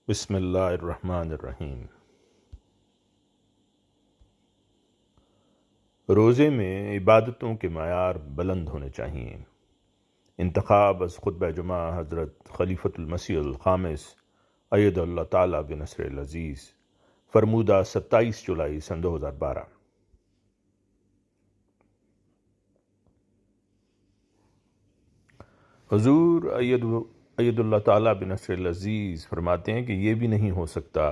بسم اللہ الرحمن الرحیم۔ روزے میں عبادتوں کے معیار بلند ہونے چاہیے۔ انتخاب از خطبہ جمعہ حضرت خلیفۃ المسیح الخامس اید اللہ تعالیٰ بنصر العزیز، فرمودہ 27 جولائی سن 2012۔ حضور اید اللہ تعالیٰ بنصر العزیز فرماتے ہیں کہ یہ بھی نہیں ہو سکتا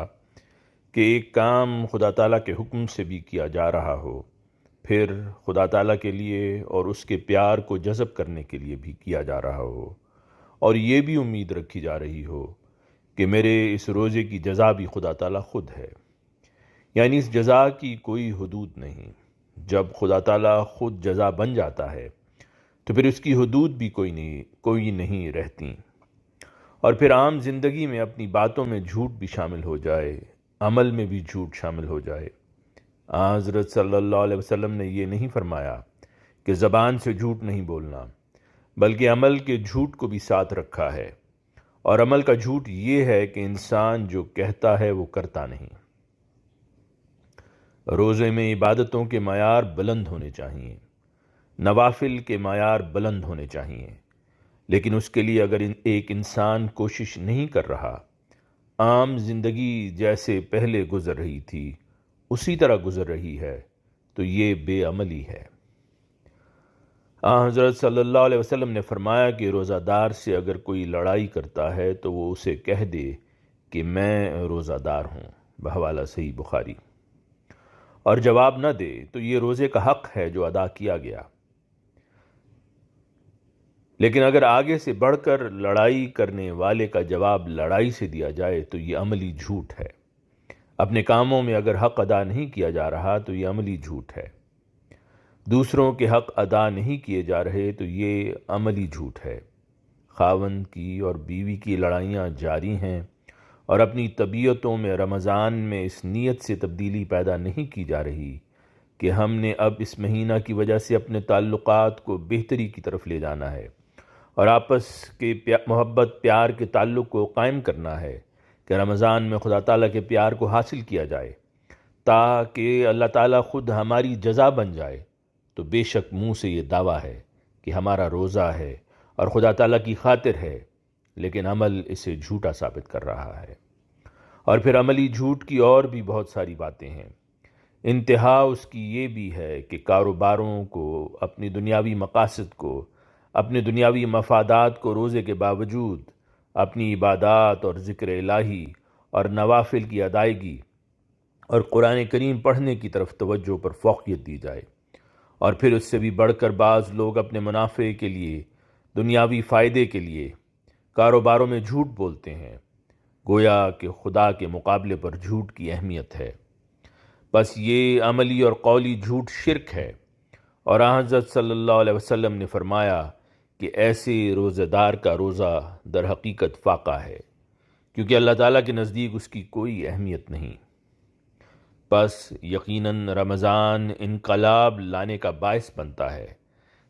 کہ ایک کام خدا تعالیٰ کے حکم سے بھی کیا جا رہا ہو، پھر خدا تعالیٰ کے لیے اور اس کے پیار کو جذب کرنے کے لیے بھی کیا جا رہا ہو، اور یہ بھی امید رکھی جا رہی ہو کہ میرے اس روزے کی جزا بھی خدا تعالیٰ خود ہے۔ یعنی اس جزا کی کوئی حدود نہیں۔ جب خدا تعالیٰ خود جزا بن جاتا ہے تو پھر اس کی حدود بھی کوئی نہیں رہتی، اور پھر عام زندگی میں اپنی باتوں میں جھوٹ بھی شامل ہو جائے، عمل میں بھی جھوٹ شامل ہو جائے۔ حضرت صلی اللہ علیہ وسلم نے یہ نہیں فرمایا کہ زبان سے جھوٹ نہیں بولنا، بلکہ عمل کے جھوٹ کو بھی ساتھ رکھا ہے، اور عمل کا جھوٹ یہ ہے کہ انسان جو کہتا ہے وہ کرتا نہیں۔ روزے میں عبادتوں کے معیار بلند ہونے چاہیے، نوافل کے معیار بلند ہونے چاہیے، لیکن اس کے لیے اگر ایک انسان کوشش نہیں کر رہا، عام زندگی جیسے پہلے گزر رہی تھی اسی طرح گزر رہی ہے، تو یہ بے عملی ہے۔ حضرت صلی اللہ علیہ وسلم نے فرمایا کہ روزہ دار سے اگر کوئی لڑائی کرتا ہے تو وہ اسے کہہ دے کہ میں روزہ دار ہوں، بحوالہ صحیح بخاری، اور جواب نہ دے تو یہ روزے کا حق ہے جو ادا کیا گیا۔ لیکن اگر آگے سے بڑھ کر لڑائی کرنے والے کا جواب لڑائی سے دیا جائے تو یہ عملی جھوٹ ہے۔ اپنے کاموں میں اگر حق ادا نہیں کیا جا رہا تو یہ عملی جھوٹ ہے۔ دوسروں کے حق ادا نہیں کیے جا رہے تو یہ عملی جھوٹ ہے۔ خاوند کی اور بیوی کی لڑائیاں جاری ہیں، اور اپنی طبیعتوں میں رمضان میں اس نیت سے تبدیلی پیدا نہیں کی جا رہی کہ ہم نے اب اس مہینہ کی وجہ سے اپنے تعلقات کو بہتری کی طرف لے جانا ہے، اور آپس کے محبت پیار کے تعلق کو قائم کرنا ہے کہ رمضان میں خدا تعالیٰ کے پیار کو حاصل کیا جائے تاکہ اللہ تعالیٰ خود ہماری جزا بن جائے، تو بے شک منہ سے یہ دعویٰ ہے کہ ہمارا روزہ ہے اور خدا تعالیٰ کی خاطر ہے، لیکن عمل اسے جھوٹا ثابت کر رہا ہے۔ اور پھر عملی جھوٹ کی اور بھی بہت ساری باتیں ہیں۔ انتہا اس کی یہ بھی ہے کہ کاروباروں کو، اپنی دنیاوی مقاصد کو، اپنے دنیاوی مفادات کو روزے کے باوجود اپنی عبادات اور ذکر الہی اور نوافل کی ادائیگی اور قرآن کریم پڑھنے کی طرف توجہ پر فوقیت دی جائے، اور پھر اس سے بھی بڑھ کر بعض لوگ اپنے منافع کے لیے، دنیاوی فائدے کے لیے کاروباروں میں جھوٹ بولتے ہیں، گویا کہ خدا کے مقابلے پر جھوٹ کی اہمیت ہے۔ بس یہ عملی اور قولی جھوٹ شرک ہے، اور حضرت صلی اللہ علیہ وسلم نے فرمایا کہ ایسے روزہ دار کا روزہ در حقیقت فاقہ ہے، کیونکہ اللہ تعالیٰ کے نزدیک اس کی کوئی اہمیت نہیں۔ بس یقیناً رمضان انقلاب لانے کا باعث بنتا ہے،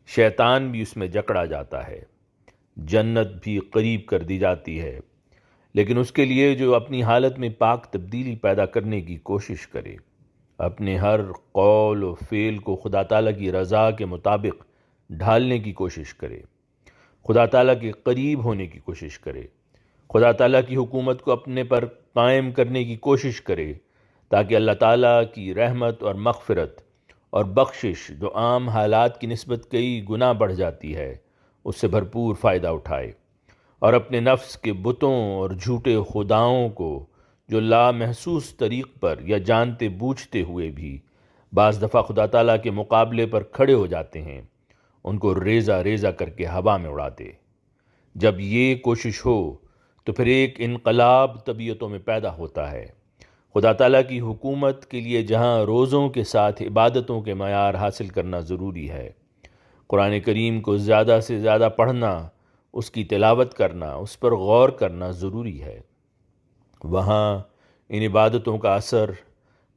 شیطان بھی اس میں جکڑا جاتا ہے، جنت بھی قریب کر دی جاتی ہے، لیکن اس کے لیے جو اپنی حالت میں پاک تبدیلی پیدا کرنے کی کوشش کرے، اپنے ہر قول و فعل کو خدا تعالیٰ کی رضا کے مطابق ڈھالنے کی کوشش کرے، خدا تعالیٰ کے قریب ہونے کی کوشش کرے، خدا تعالیٰ کی حکومت کو اپنے پر قائم کرنے کی کوشش کرے، تاکہ اللہ تعالیٰ کی رحمت اور مغفرت اور بخشش جو عام حالات کی نسبت کئی گنا بڑھ جاتی ہے، اس سے بھرپور فائدہ اٹھائے، اور اپنے نفس کے بتوں اور جھوٹے خداؤں کو جو لامحسوس طریق پر یا جانتے بوجھتے ہوئے بھی بعض دفعہ خدا تعالیٰ کے مقابلے پر کھڑے ہو جاتے ہیں، ان کو ریزہ ریزہ کر کے ہوا میں اڑا دے۔ جب یہ کوشش ہو تو پھر ایک انقلاب طبیعتوں میں پیدا ہوتا ہے۔ خدا تعالیٰ کی حکومت کے لیے جہاں روزوں کے ساتھ عبادتوں کے معیار حاصل کرنا ضروری ہے، قرآن کریم کو زیادہ سے زیادہ پڑھنا، اس کی تلاوت کرنا، اس پر غور کرنا ضروری ہے، وہاں ان عبادتوں کا اثر،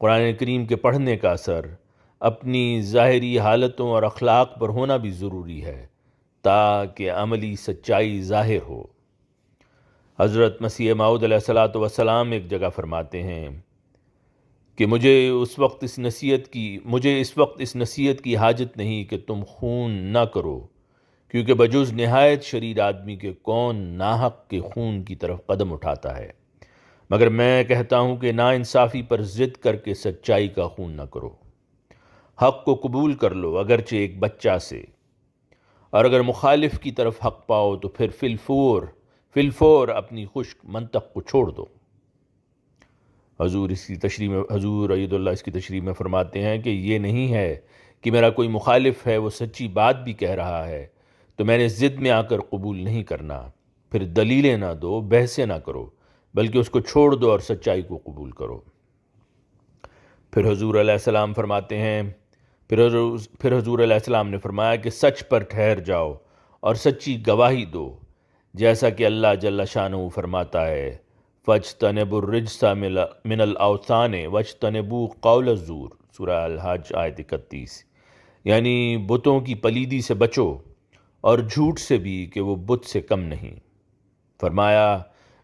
قرآن کریم کے پڑھنے کا اثر اپنی ظاہری حالتوں اور اخلاق پر ہونا بھی ضروری ہے تاکہ عملی سچائی ظاہر ہو۔ حضرت مسیح موعود علیہ الصلوۃ والسلام ایک جگہ فرماتے ہیں کہ مجھے اس وقت اس نصیحت کی حاجت نہیں کہ تم خون نہ کرو، کیونکہ بجز نہایت شریر آدمی کے کون ناحق کے خون کی طرف قدم اٹھاتا ہے، مگر میں کہتا ہوں کہ ناانصافی پر ضد کر کے سچائی کا خون نہ کرو۔ حق کو قبول کر لو اگرچہ ایک بچہ سے، اور اگر مخالف کی طرف حق پاؤ تو پھر فی الفور اپنی خشک منطق کو چھوڑ دو۔ حضور عید اللہ اس کی تشریح میں فرماتے ہیں کہ یہ نہیں ہے کہ میرا کوئی مخالف ہے، وہ سچی بات بھی کہہ رہا ہے تو میں نے ضد میں آ کر قبول نہیں کرنا، پھر دلیلیں نہ دو، بحثیں نہ کرو، بلکہ اس کو چھوڑ دو اور سچائی کو قبول کرو۔ پھر حضور علیہ السلام فرماتے ہیں پھر حضور علیہ السلام نے فرمایا کہ سچ پر ٹھہر جاؤ اور سچی گواہی دو، جیسا کہ اللہ جل شانہ فرماتا ہے فَاجْتَنِبُوا الرِّجْسَ مِنَ الْأَوْثَانِ وَاجْتَنِبُوا قَوْلَ الزُّورِ، سورہ الحج آیت 31، یعنی بتوں کی پلیدی سے بچو اور جھوٹ سے بھی کہ وہ بت سے کم نہیں۔ فرمایا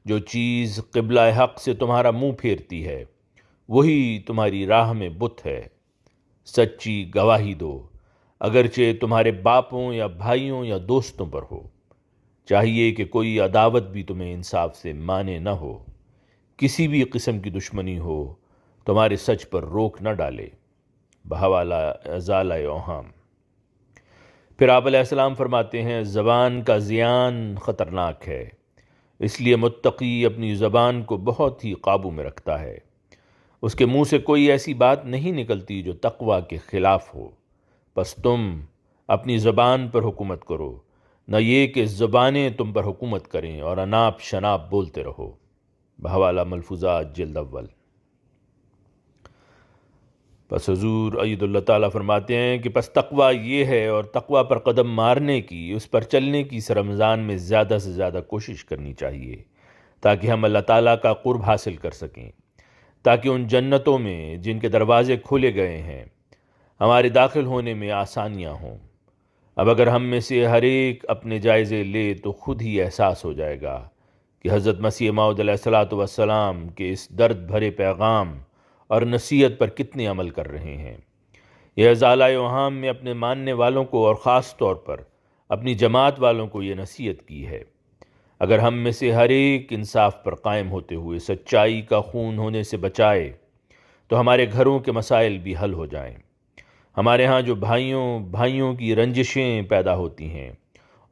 جو چیز قبلہ حق سے تمہارا منہ پھیرتی ہے وہی تمہاری راہ میں بت ہے۔ سچی گواہی دو اگرچہ تمہارے باپوں یا بھائیوں یا دوستوں پر ہو، چاہیے کہ کوئی عداوت بھی تمہیں انصاف سے مانے نہ ہو، کسی بھی قسم کی دشمنی ہو تمہارے سچ پر روک نہ ڈالے، بحوالہ ازالہ اوہام۔ پھر آپ علیہ السلام فرماتے ہیں زبان کا زیان خطرناک ہے، اس لیے متقی اپنی زبان کو بہت ہی قابو میں رکھتا ہے، اس کے منہ سے کوئی ایسی بات نہیں نکلتی جو تقوی کے خلاف ہو، پس تم اپنی زبان پر حکومت کرو، نہ یہ کہ زبانیں تم پر حکومت کریں اور اناپ شناپ بولتے رہو، بحوالہ ملفوظات جلد اول۔ پس حضور عید اللہ تعالیٰ فرماتے ہیں کہ پس تقوی یہ ہے، اور تقوی پر قدم مارنے کی، اس پر چلنے کی اس رمضان میں زیادہ سے زیادہ کوشش کرنی چاہیے تاکہ ہم اللہ تعالیٰ کا قرب حاصل کر سکیں، تاکہ ان جنتوں میں جن کے دروازے کھولے گئے ہیں ہمارے داخل ہونے میں آسانیاں ہوں۔ اب اگر ہم میں سے ہر ایک اپنے جائزے لے تو خود ہی احساس ہو جائے گا کہ حضرت مسیح موعود علیہ الصلوۃ والسلام کے اس درد بھرے پیغام اور نصیحت پر کتنے عمل کر رہے ہیں۔ یہ ازالہ اوہام میں اپنے ماننے والوں کو اور خاص طور پر اپنی جماعت والوں کو یہ نصیحت کی ہے، اگر ہم میں سے ہر ایک انصاف پر قائم ہوتے ہوئے سچائی کا خون ہونے سے بچائے تو ہمارے گھروں کے مسائل بھی حل ہو جائیں، ہمارے ہاں جو بھائیوں کی رنجشیں پیدا ہوتی ہیں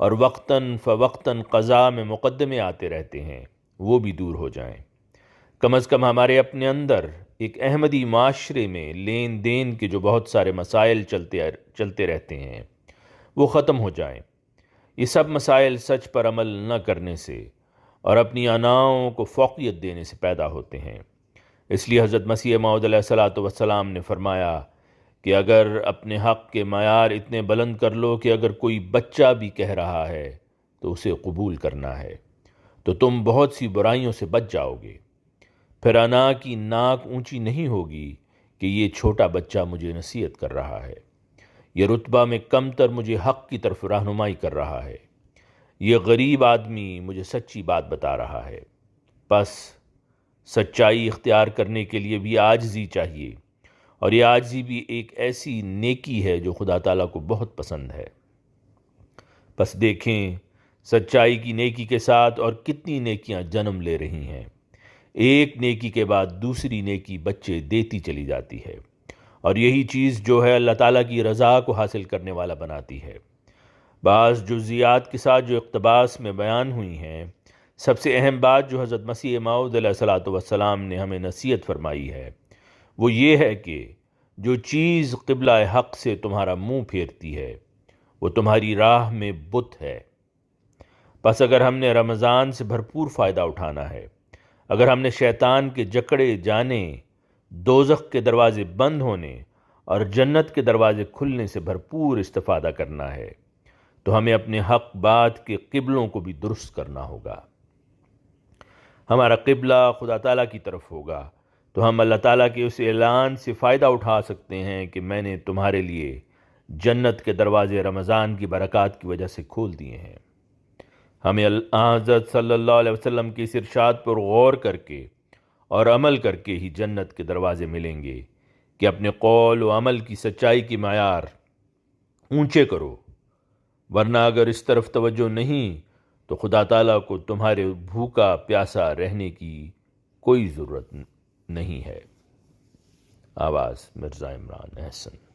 اور وقتاً فوقتاً قضاء میں مقدمے آتے رہتے ہیں وہ بھی دور ہو جائیں، کم از کم ہمارے اپنے اندر ایک احمدی معاشرے میں لین دین کے جو بہت سارے مسائل چلتے رہتے ہیں وہ ختم ہو جائیں۔ یہ سب مسائل سچ پر عمل نہ کرنے سے اور اپنی اناؤں کو فوقیت دینے سے پیدا ہوتے ہیں، اس لیے حضرت مسیح موعود علیہ الصلوۃ والسلام نے فرمایا کہ اگر اپنے حق کے معیار اتنے بلند کر لو کہ اگر کوئی بچہ بھی کہہ رہا ہے تو اسے قبول کرنا ہے تو تم بہت سی برائیوں سے بچ جاؤ گے، پھر انا کی ناک اونچی نہیں ہوگی کہ یہ چھوٹا بچہ مجھے نصیحت کر رہا ہے، یہ رتبہ میں کم تر مجھے حق کی طرف رہنمائی کر رہا ہے، یہ غریب آدمی مجھے سچی بات بتا رہا ہے۔ پس سچائی اختیار کرنے کے لیے بھی عاجزی چاہیے، اور یہ عاجزی بھی ایک ایسی نیکی ہے جو خدا تعالیٰ کو بہت پسند ہے۔ پس دیکھیں سچائی کی نیکی کے ساتھ اور کتنی نیکیاں جنم لے رہی ہیں، ایک نیکی کے بعد دوسری نیکی بچے دیتی چلی جاتی ہے، اور یہی چیز جو ہے اللہ تعالیٰ کی رضا کو حاصل کرنے والا بناتی ہے۔ بعض جزیات کے ساتھ جو اقتباس میں بیان ہوئی ہیں، سب سے اہم بات جو حضرت مسیح موعود علیہ الصلوۃ والسلام نے ہمیں نصیحت فرمائی ہے وہ یہ ہے کہ جو چیز قبلہ حق سے تمہارا منہ پھیرتی ہے وہ تمہاری راہ میں بت ہے۔ پس اگر ہم نے رمضان سے بھرپور فائدہ اٹھانا ہے، اگر ہم نے شیطان کے جکڑے جانے، دوزخ کے دروازے بند ہونے اور جنت کے دروازے کھلنے سے بھرپور استفادہ کرنا ہے تو ہمیں اپنے حق بات کے قبلوں کو بھی درست کرنا ہوگا۔ ہمارا قبلہ خدا تعالیٰ کی طرف ہوگا تو ہم اللہ تعالیٰ کے اس اعلان سے فائدہ اٹھا سکتے ہیں کہ میں نے تمہارے لیے جنت کے دروازے رمضان کی برکات کی وجہ سے کھول دیے ہیں۔ ہمیں حضرت صلی اللہ علیہ وسلم کے اس ارشاد پر غور کر کے اور عمل کر کے ہی جنت کے دروازے ملیں گے کہ اپنے قول و عمل کی سچائی کی معیار اونچے کرو، ورنہ اگر اس طرف توجہ نہیں تو خدا تعالیٰ کو تمہارے بھوکا پیاسا رہنے کی کوئی ضرورت نہیں ہے۔ آواز مرزا عمران احسن۔